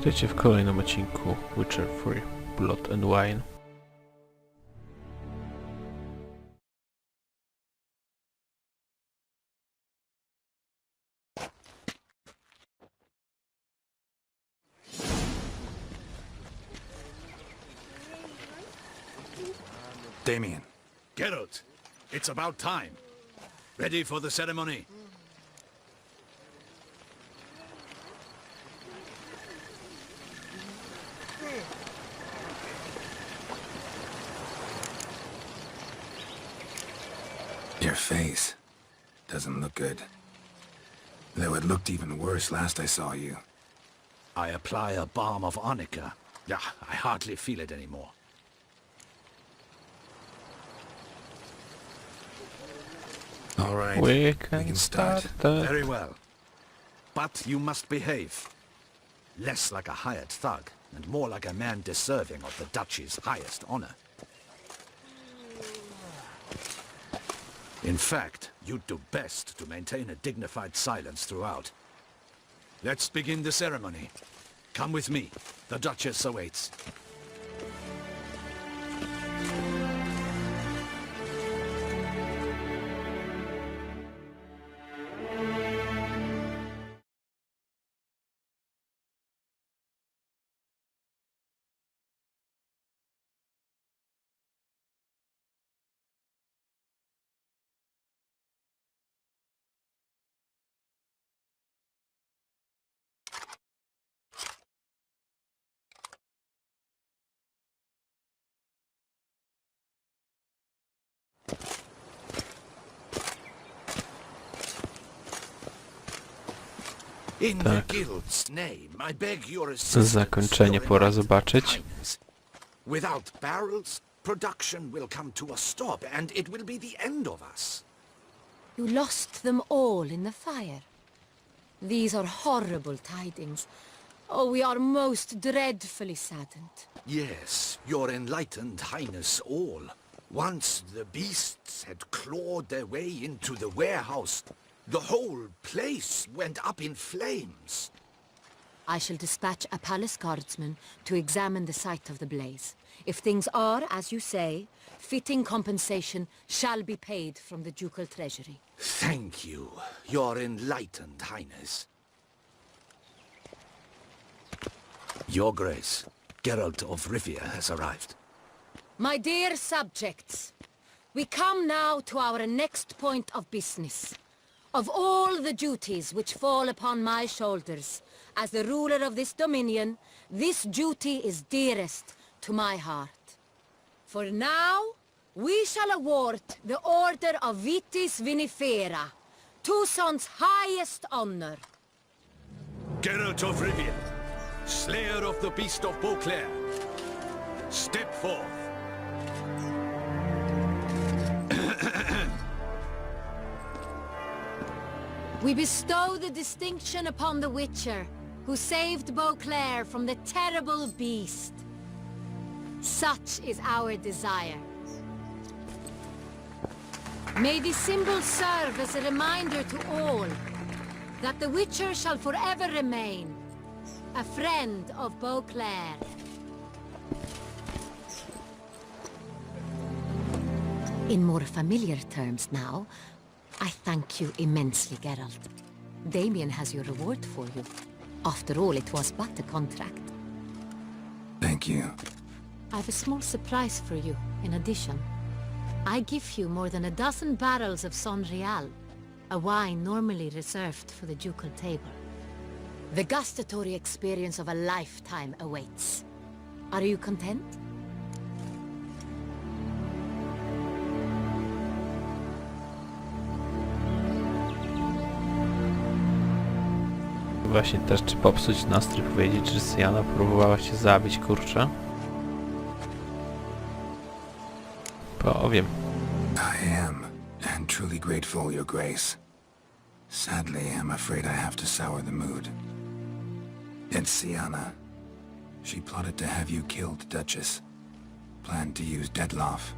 Witajcie w kolejnym odcinku Witcher 3 Blood and Wine. Damien. Geralt, it's about time. Ready for the ceremony? Your face doesn't look good. Though it looked even worse last I saw you. I apply a balm of arnica. Yeah, I hardly feel it anymore. All right, We can start the... Very well. But you must behave. Less like a hired thug, and more like a man deserving of the Duchy's highest honor. In fact, you'd do best to maintain a dignified silence throughout. Let's begin the ceremony. Come with me. The Duchess awaits. In the guild's name, I beg your assistance. Zakończenie pora zobaczyć. Without barrels, production will come to a stop, and it will be the end of us. You lost them all in the fire. These are horrible tidings. Oh, we are most dreadfully saddened. Yes, your enlightened highness all. Once the beasts had clawed their way into the warehouse, the whole place went up in flames. I shall dispatch a palace guardsman to examine the site of the blaze. If things are, as you say, fitting compensation shall be paid from the ducal treasury. Thank you, your enlightened highness. Your Grace, Geralt of Rivii has arrived. My dear subjects, we come now to our next point of business. Of all the duties which fall upon my shoulders, as the ruler of this dominion, this duty is dearest to my heart. For now, we shall award the Order of Vitis Vinifera, Tucson's highest honor. Geralt of Rivii, slayer of the beast of Beauclair, step forth. We bestow the distinction upon the Witcher, who saved Beauclair from the terrible beast. Such is our desire. May this symbol serve as a reminder to all that the Witcher shall forever remain a friend of Beauclair. In more familiar terms now, I thank you immensely, Geralt. Damien has your reward for you. After all, it was but a contract. Thank you. I have a small surprise for you, in addition. I give you more than a dozen barrels of Son Real, a wine normally reserved for the ducal table. The gustatory experience of a lifetime awaits. Are you content? Właśnie też, czy popsuć nastrój, powiedzieć, że Syjana próbowała się zabić, kurczę? Powiem. I am, and truly grateful, Your Grace. Sadly, I'm afraid I have to sour the mood. It's Sienna. She plotted to have you killed, Duchess. Planned to use Dettlaff.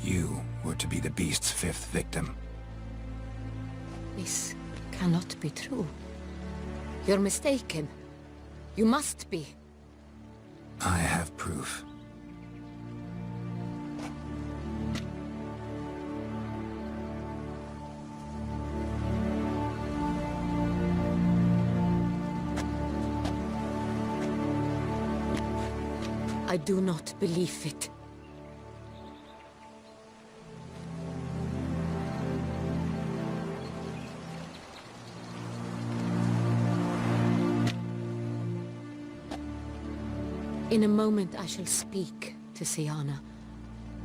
You were to be the beast's fifth victim. This cannot be true. You're mistaken. You must be. I have proof. I do not believe it. In a moment I shall speak to Siana.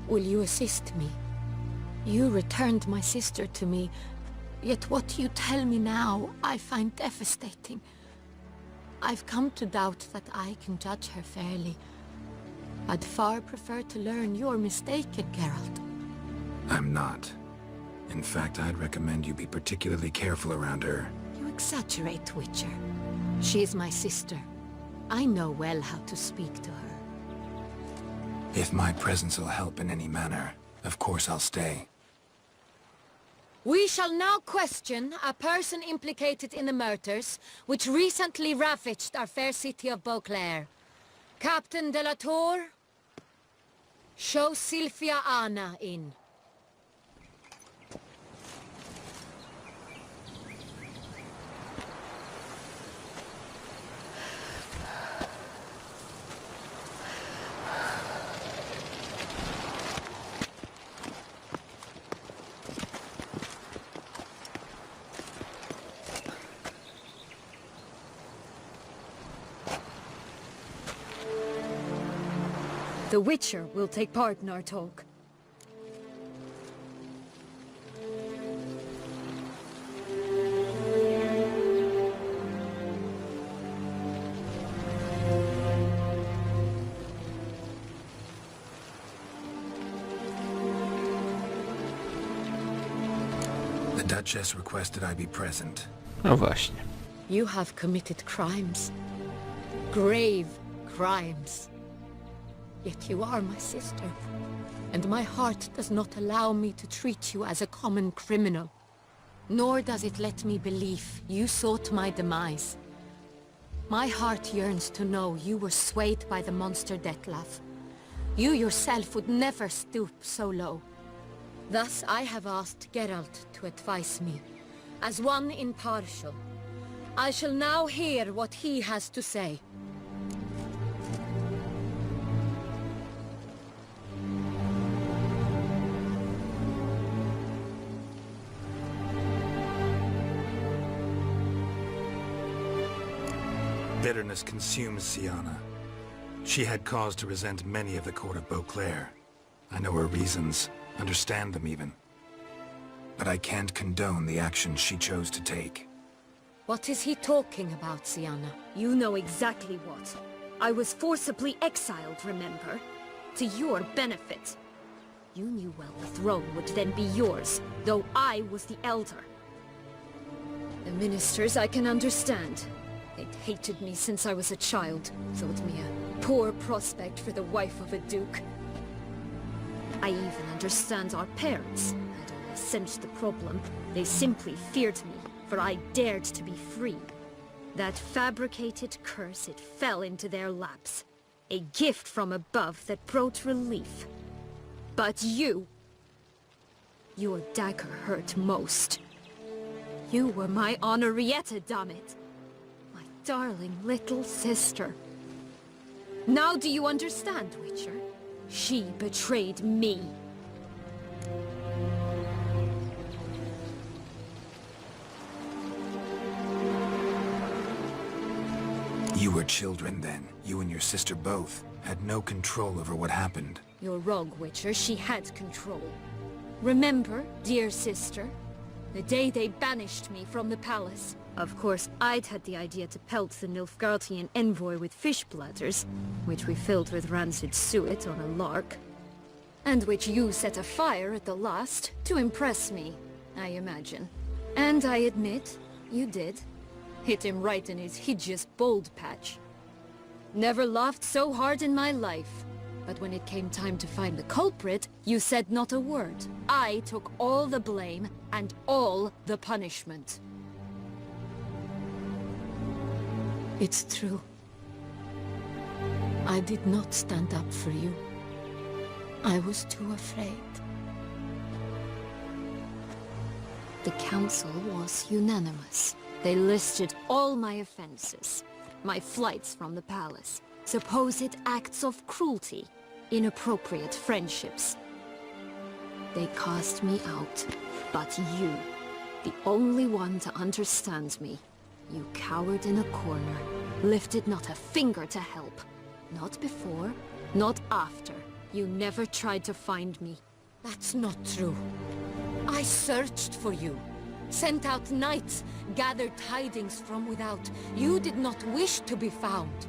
Will you assist me? You returned my sister to me, yet what you tell me now I find devastating. I've come to doubt that I can judge her fairly. I'd far prefer to learn you're mistaken, Geralt. I'm not. In fact, I'd recommend you be particularly careful around her. You exaggerate, Witcher. She is my sister. I know well how to speak to her. If my presence will help in any manner, of course I'll stay. We shall now question a person implicated in the murders which recently ravaged our fair city of Beauclair. Captain de la Tour, show Sylvia Anna in. The Witcher will take part in our talk. The Duchess requested I be present. No właśnie. You have committed crimes. Grave crimes. Yet you are my sister, and my heart does not allow me to treat you as a common criminal. Nor does it let me believe you sought my demise. My heart yearns to know you were swayed by the monster Dettlaff. You yourself would never stoop so low. Thus I have asked Geralt to advise me, as one impartial. I shall now hear what he has to say. Bitterness consumes Siana. She had cause to resent many of the court of Beauclair. I know her reasons, understand them even. But I can't condone the actions she chose to take. What is he talking about, Siana? You know exactly what. I was forcibly exiled, remember? To your benefit. You knew well the throne would then be yours, though I was the elder. The ministers I can understand. They'd hated me since I was a child, thought me a poor prospect for the wife of a duke. I even understand our parents. I'd always sensed the problem. They simply feared me, for I dared to be free. That fabricated curse, it fell into their laps. A gift from above that brought relief. But you... Your dagger hurt most. You were my Henrietta, damn it! Darling little sister. Now do you understand, Witcher? She betrayed me. You were children then. You and your sister both had no control over what happened. You're wrong, Witcher. She had control. Remember, dear sister, the day they banished me from the palace? Of course, I'd had the idea to pelt the Nilfgaardian envoy with fish bladders, which we filled with rancid suet on a lark. And which you set afire at the last, to impress me, I imagine. And I admit, you did. Hit him right in his hideous bald patch. Never laughed so hard in my life. But when it came time to find the culprit, you said not a word. I took all the blame and all the punishment. It's true. I did not stand up for you. I was too afraid. The council was unanimous. They listed all my offenses. My flights from the palace, supposed acts of cruelty, inappropriate friendships. They cast me out, but you, the only one to understand me, you cowered in a corner, lifted not a finger to help. Not before, not after. You never tried to find me. That's not true. I searched for you. Sent out knights, gathered tidings from without. You did not wish to be found.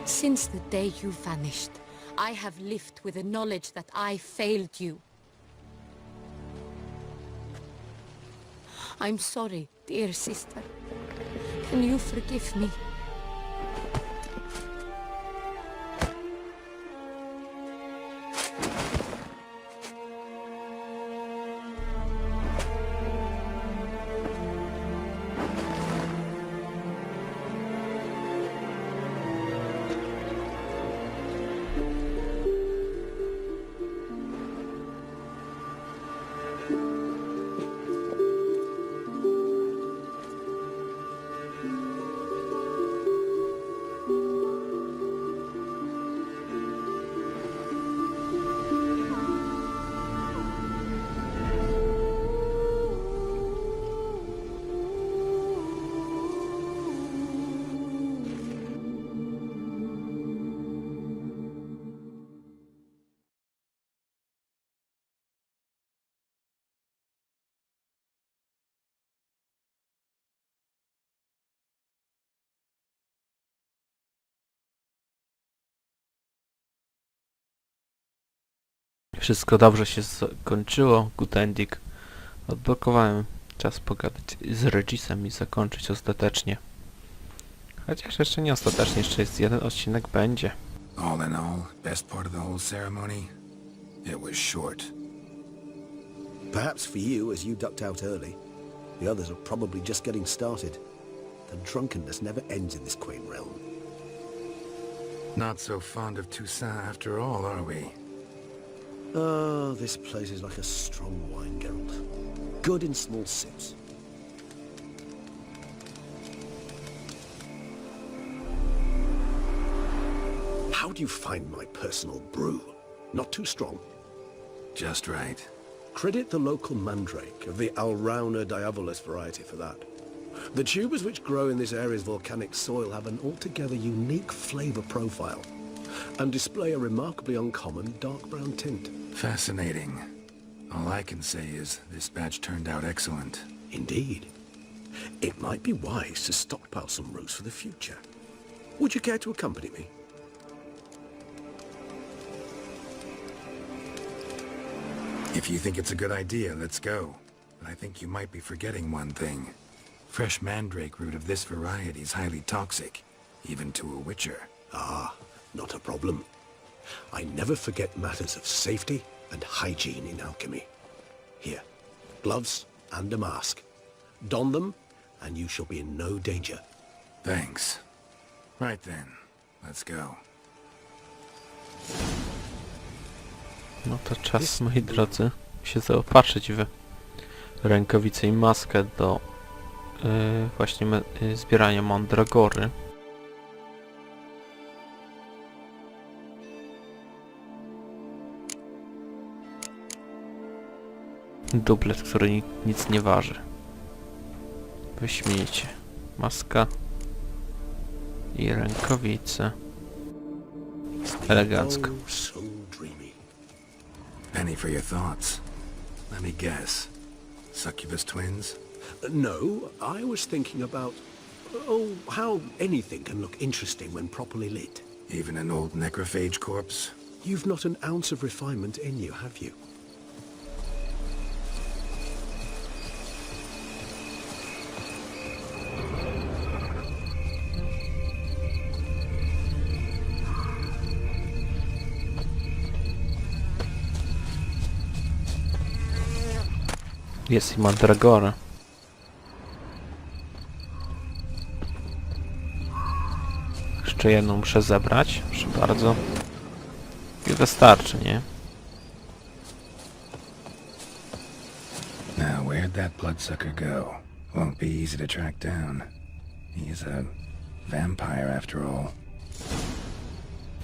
Since the day you vanished, I have lived with the knowledge that I failed you. I'm sorry, dear sister. Can you forgive me? Wszystko dobrze się skończyło. Good ending. Odblokowałem. Czas pogadać z Regisem i zakończyć ostatecznie. Chociaż jeszcze nie ostatecznie, jeszcze jest jeden odcinek będzie. All in all, best part of the whole ceremony? It was short. Perhaps for you, as you ducked out early. The others are probably just getting started. The drunkenness never ends in this quaint realm. Not so fond of Toussaint after all, are we? Oh, this place is like a strong wine, Geralt. Good in small sips. How do you find my personal brew? Not too strong? Just right. Credit the local mandrake of the Alrauna diabolus variety for that. The tubers which grow in this area's volcanic soil have an altogether unique flavor profile and display a remarkably uncommon dark brown tint. Fascinating. All I can say is this batch turned out excellent. Indeed. It might be wise to stockpile some roots for the future. Would you care to accompany me? If you think it's a good idea, let's go. But I think you might be forgetting one thing. Fresh mandrake root of this variety is highly toxic, even to a witcher. Ah, not a problem. I never forget matters of safety and hygiene in alchemy. Here, gloves and a mask. Don them, and you shall be in no danger. Thanks. Right then, let's go. No to czas, moi drodzy, się zaopatrzyć w rękawice i maskę do właśnie zbierania mandragory. Dublet, który nic nie waży. Wyśmienicie. Maska i rękawice. Elegancko. Oh, so dreamy. Penny for your thoughts. Let me guess. Succubus twins? No, I was thinking about, how anything can look interesting when properly lit. Even an old necrophage corpse? You've not an ounce of refinement in you, have you? Jest i mandragora. Jeszcze jedną muszę zebrać, proszę bardzo. I wystarczy, nie? Now, where'd that bloodsucker go? Won't be easy to track down. He's a vampire after all.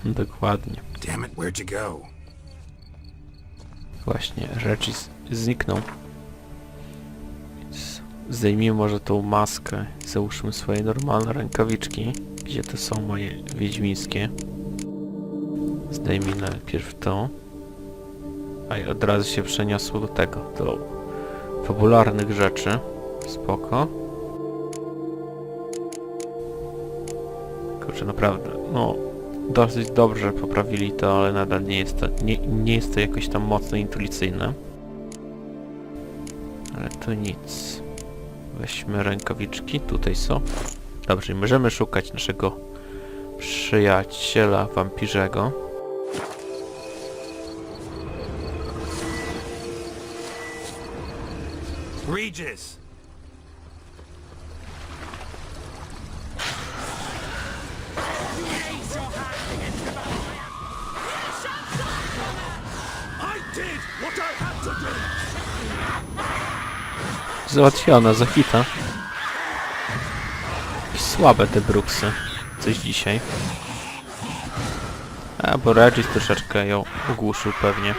Dokładnie. Damn it, where'd you go? Właśnie, Regis zniknął. Więc zdejmijmy może tą maskę i załóżmy swoje normalne rękawiczki. Gdzie to są moje wiedźmińskie? Zdejmij najpierw to. A i od razu się przeniosło do tego, do fabularnych rzeczy. Spoko. Kurczę, naprawdę, no dosyć dobrze poprawili to, ale nadal nie jest to jakoś tam mocno intuicyjne. Ale to nic. Weźmy rękawiczki, tutaj są. Dobrze, i możemy szukać naszego przyjaciela wampirzego. Regis! I did what I had to do! Załatwiona, za hita. Słabe te bruksy. Coś dzisiaj. A, bo Regis troszeczkę ją ogłuszył pewnie.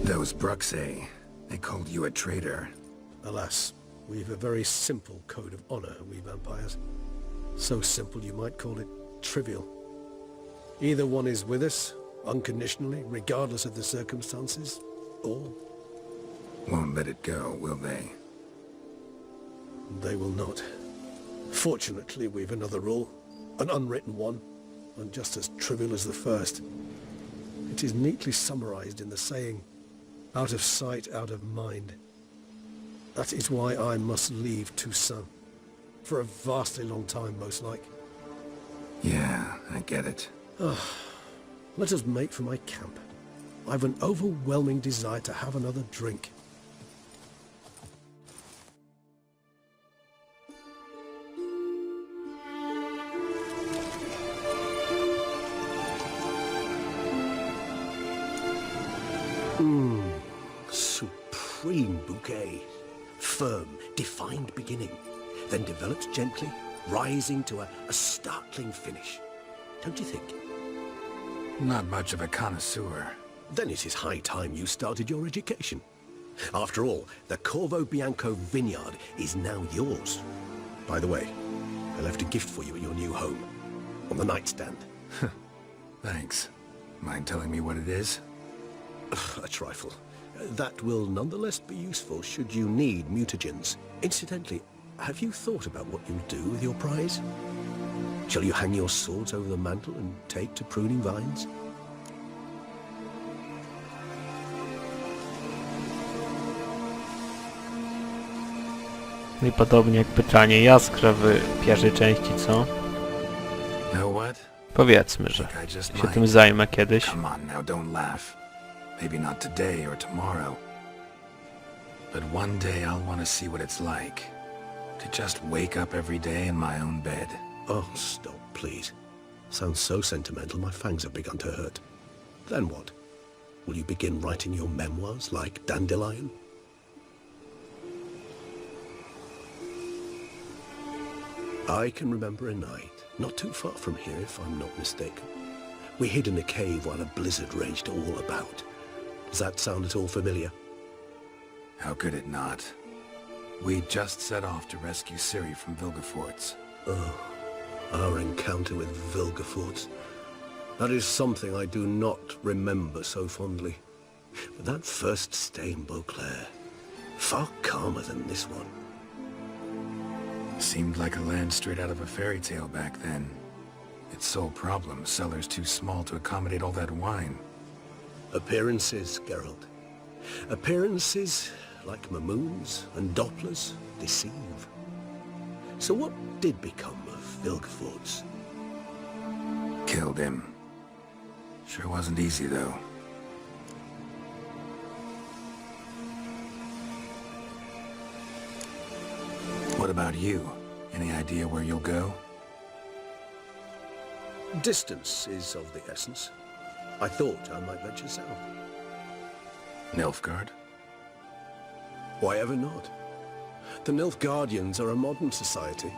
Those Bruxay, they called you a traitor. Alas, we've a very simple code of honor, we vampires. So simple you might call it trivial. Either one is with us, unconditionally, regardless of the circumstances, or Won't let it go, will they? they will not. Fortunately, we've another rule, an unwritten one, and just as trivial as the first. It is neatly summarized in the saying, out of sight, out of mind. That is why I must leave Toussaint. For a vastly long time, most like. Yeah, I get it. Let us make for my camp. I've an overwhelming desire to have another drink. Supreme bouquet. Firm, defined beginning, then develops gently, rising to a startling finish. Don't you think? Not much of a connoisseur. Then it is high time you started your education. After all, the Corvo Bianco vineyard is now yours. By the way, I left a gift for you at your new home. On the nightstand. Thanks. Mind telling me what it is? A trifle. That will nonetheless be useful should you need mutagens. Incidentally, have you thought about what you'll do with your prize? Shall you hang your swords over the mantle and take to pruning vines? No i podobnie jak pytanie Jaskra w pierwszej części, co? Know what? Powiedzmy, że I just się might. tym zajmę kiedyś. Come on now, don't laugh. Maybe not today or tomorrow. But one day I'll want to see what it's like. To just wake up every day in my own bed. Oh, stop, please. Sounds so sentimental, my fangs have begun to hurt. Then what? Will you begin writing your memoirs like Dandelion? I can remember a night, not too far from here if I'm not mistaken. We hid in a cave while a blizzard raged all about. Does that sound at all familiar? How could it not? We just set off to rescue Ciri from Vilgefortz. Our encounter with Vilgefortz. That is something I do not remember so fondly. But that first stay in Beauclair, far calmer than this one. Seemed like a land straight out of a fairy tale back then. Its sole problem, cellars too small to accommodate all that wine. Appearances, Geralt. Appearances, like Mamoons and Dopplers, deceive. So what did become of Vilgefortz? Killed him. Sure wasn't easy, though. about you? Any idea where you'll go? Distance is of the essence. I thought I might venture south. Nilfgaard? Why ever not? The Nilfgaardians are a modern society.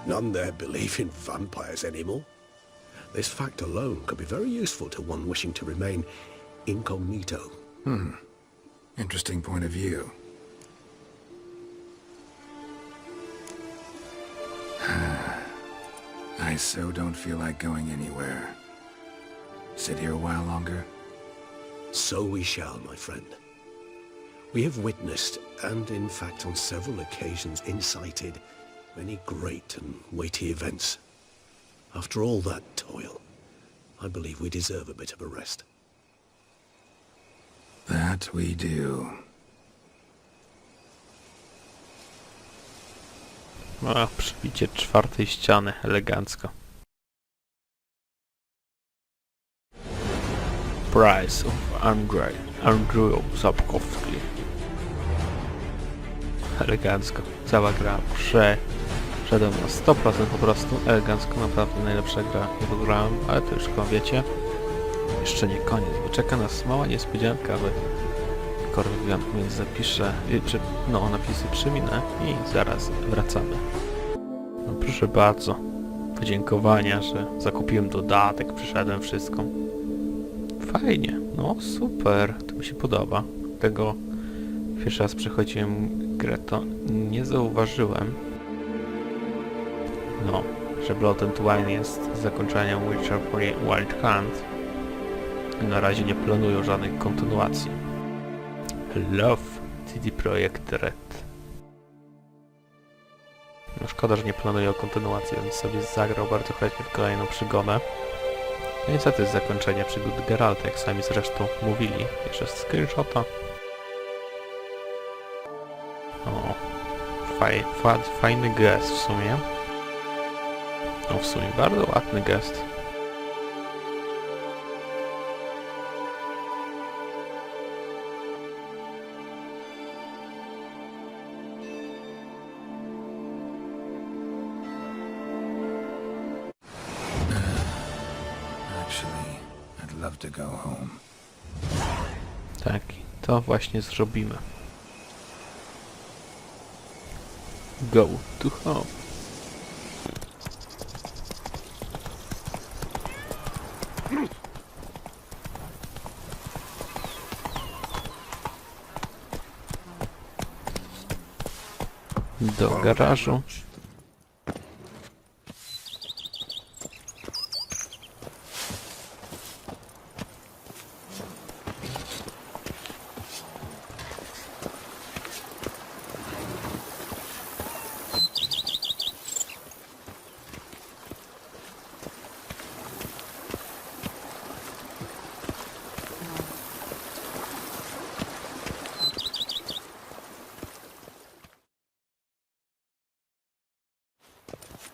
None there believe in vampires anymore. This fact alone could be very useful to one wishing to remain incognito. Interesting point of view. I so don't feel like going anywhere. Sit here a while longer? So we shall, my friend. We have witnessed, and in fact on several occasions incited, many great and weighty events. After all that toil, I believe we deserve a bit of a rest. That we do. O, przybicie czwartej ściany, elegancko. Price of Andrew Sapkowski. Elegancko. Cała gra przeszedłem na 100% po prostu. Elegancko, naprawdę najlepsza gra, jaką grałem, ale to już chyba wiecie. Jeszcze nie koniec, bo czeka nas mała niespodzianka, ale więc zapiszę, napisy przyminę i zaraz wracamy. No proszę bardzo, podziękowania, że zakupiłem dodatek, przyszedłem wszystko. Fajnie, no super, to mi się podoba. Tego pierwszy raz przechodziłem grę, to nie zauważyłem, że Blood and Wine jest zakończeniem Witcher Wild Hunt i na razie nie planują żadnych kontynuacji. Love CD Projekt RED. No szkoda, że nie planują kontynuacji, więc sobie zagrał bardzo chętnie w kolejną przygodę. No i co to jest zakończenie przygód Geralta, jak sami zresztą mówili. Jeszcze screenshota. O, fajny gest w sumie. No w sumie bardzo ładny gest. Actually, I'd love to go home. Tak, to właśnie zrobimy. Go to home. Do garażu.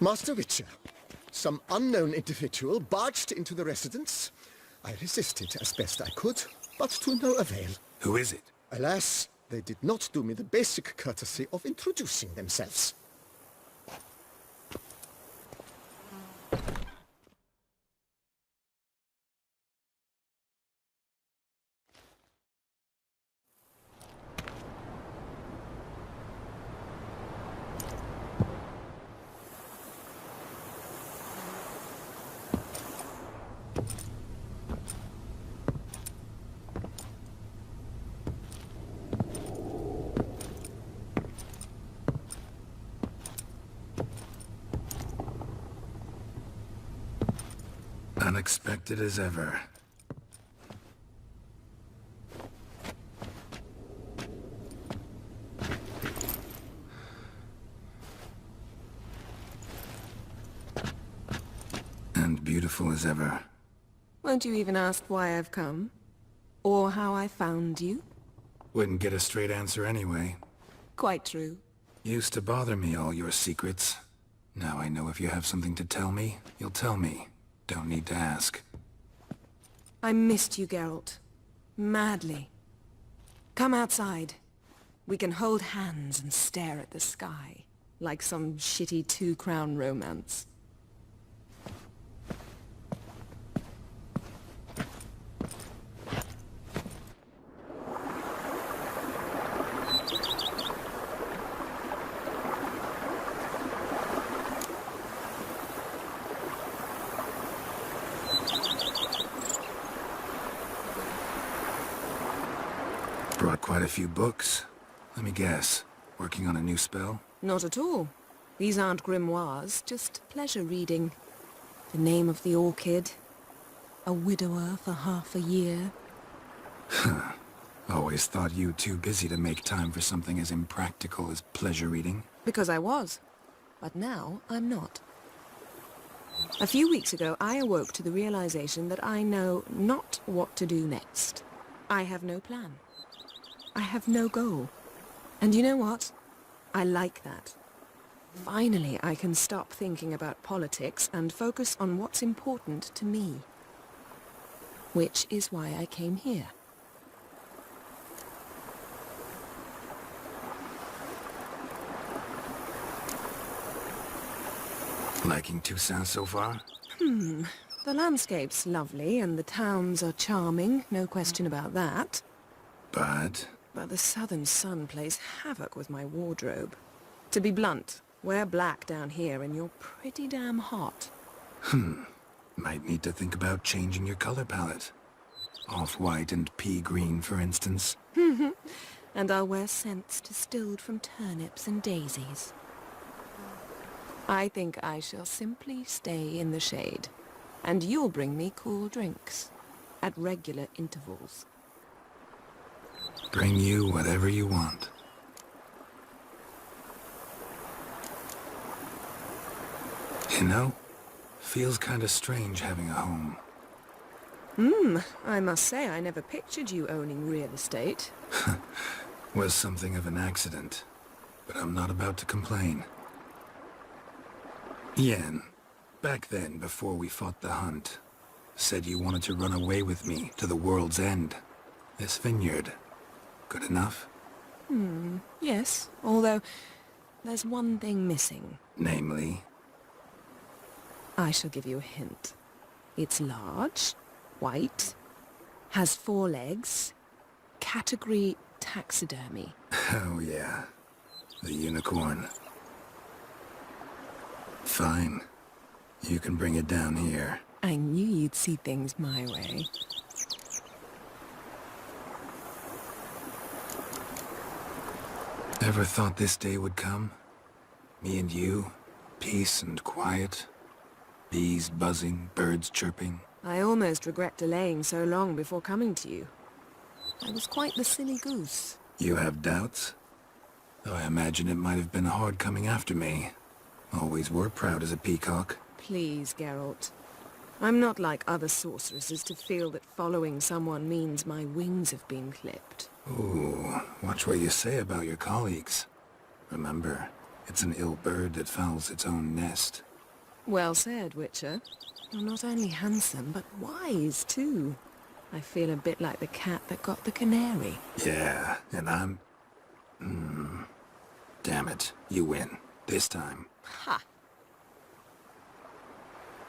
Master Witcher, some unknown individual barged into the residence. I resisted as best I could, but to no avail. Who is it? Alas, they did not do me the basic courtesy of introducing themselves. Unexpected as ever. And beautiful as ever. Won't you even ask why I've come? Or how I found you? Wouldn't get a straight answer anyway. Quite true. Used to bother me, all your secrets. Now I know if you have something to tell me, you'll tell me. Don't need to ask. I missed you, Geralt. Madly. Come outside. We can hold hands and stare at the sky. like some shitty two-crown romance. Brought quite a few books. Let me guess. Working on a new spell? Not at all. These aren't grimoires, just pleasure reading. The Name of the Orchid. A widower for half a year. Always thought you too busy to make time for something as impractical as pleasure reading. Because I was. But now I'm not. A few weeks ago, I awoke to the realization that I know not what to do next. I have no plan. I have no goal. And you know what? I like that. Finally, I can stop thinking about politics and focus on what's important to me. Which is why I came here. Liking Toussaint so far? The landscape's lovely and the towns are charming, no question about that. But But the southern sun plays havoc with my wardrobe. To be blunt, wear black down here and you're pretty damn hot. might need to think about changing your color palette. Off-white and pea green, for instance. And I'll wear scents distilled from turnips and daisies. I think I shall simply stay in the shade. And you'll bring me cool drinks. At regular intervals. Bring you whatever you want. You know, feels kinda strange having a home. I must say I never pictured you owning real estate. Was something of an accident, but I'm not about to complain. Yen, back then, before we fought the hunt, said you wanted to run away with me to the world's end. This vineyard. Good enough? Yes, although there's one thing missing. Namely? I shall give you a hint. It's large, white, has 4 legs, category taxidermy. Oh yeah, the unicorn. Fine. You can bring it down here. I knew you'd see things my way. Ever thought this day would come? Me and you, peace and quiet. Bees buzzing, birds chirping. I almost regret delaying so long before coming to you. I was quite the silly goose. You have doubts? Though I imagine it might have been hard coming after me. Always were proud as a peacock. Please, Geralt. I'm not like other sorceresses to feel that following someone means my wings have been clipped. Ooh, watch what you say about your colleagues. Remember, it's an ill bird that fouls its own nest. Well said, Witcher. You're not only handsome, but wise, too. I feel a bit like the cat that got the canary. Yeah, and I'm... Damn it, you win. This time. Ha!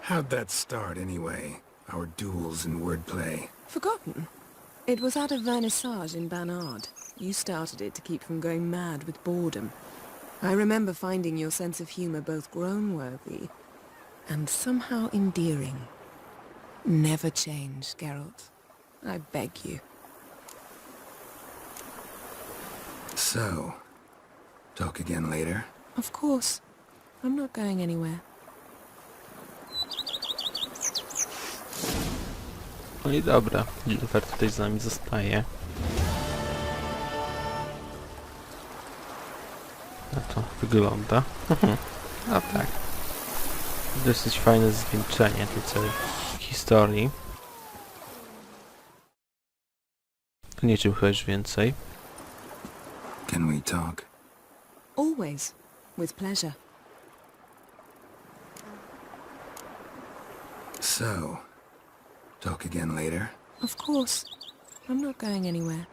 How'd that start, anyway? Our duels and wordplay. Forgotten? It was at a vernissage in Banard. You started it to keep from going mad with boredom. I remember finding your sense of humor both groan-worthy and somehow endearing. Never change, Geralt. I beg you. So, talk again later? Of course. I'm not going anywhere. No i dobra, Lufer tutaj z nami zostaje. Na to wygląda. No tak. Dosyć fajne zwieńczenie tej całej historii. Nie czym chcesz więcej. Can we talk? Always. With pleasure. So, talk again later? Of course. I'm not going anywhere.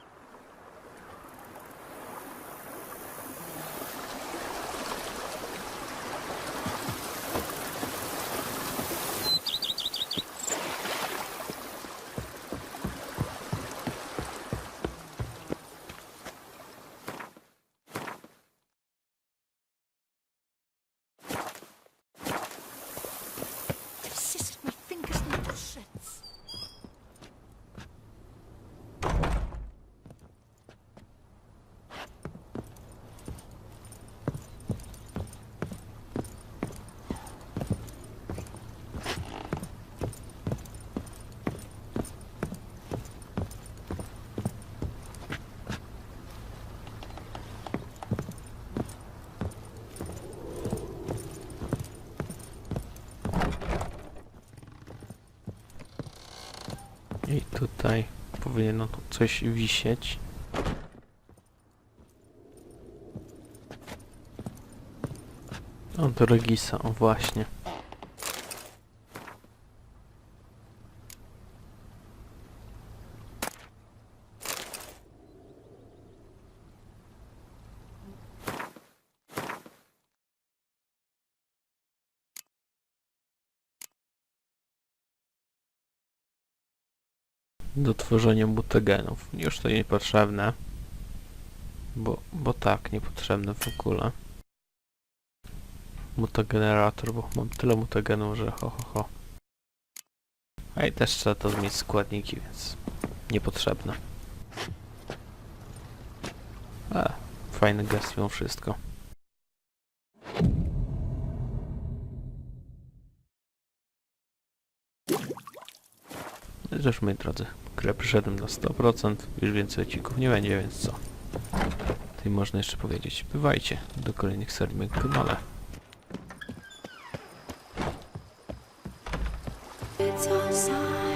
I tutaj powinno tu coś wisieć. O, do Regisa, o właśnie. Do tworzenia mutagenów. Już to niepotrzebne. Bo tak, niepotrzebne w ogóle. Mutagenerator, bo mam tyle mutagenów, że ho. A i też trzeba to zmienić składniki, więc niepotrzebne. Fajny gest mimo wszystko. Zresztą, moi drodzy, grę przyszedłem na 100%, już więcej odcinków nie będzie, więc co? Tutaj można jeszcze powiedzieć, bywajcie do kolejnych serii na kanale. It's all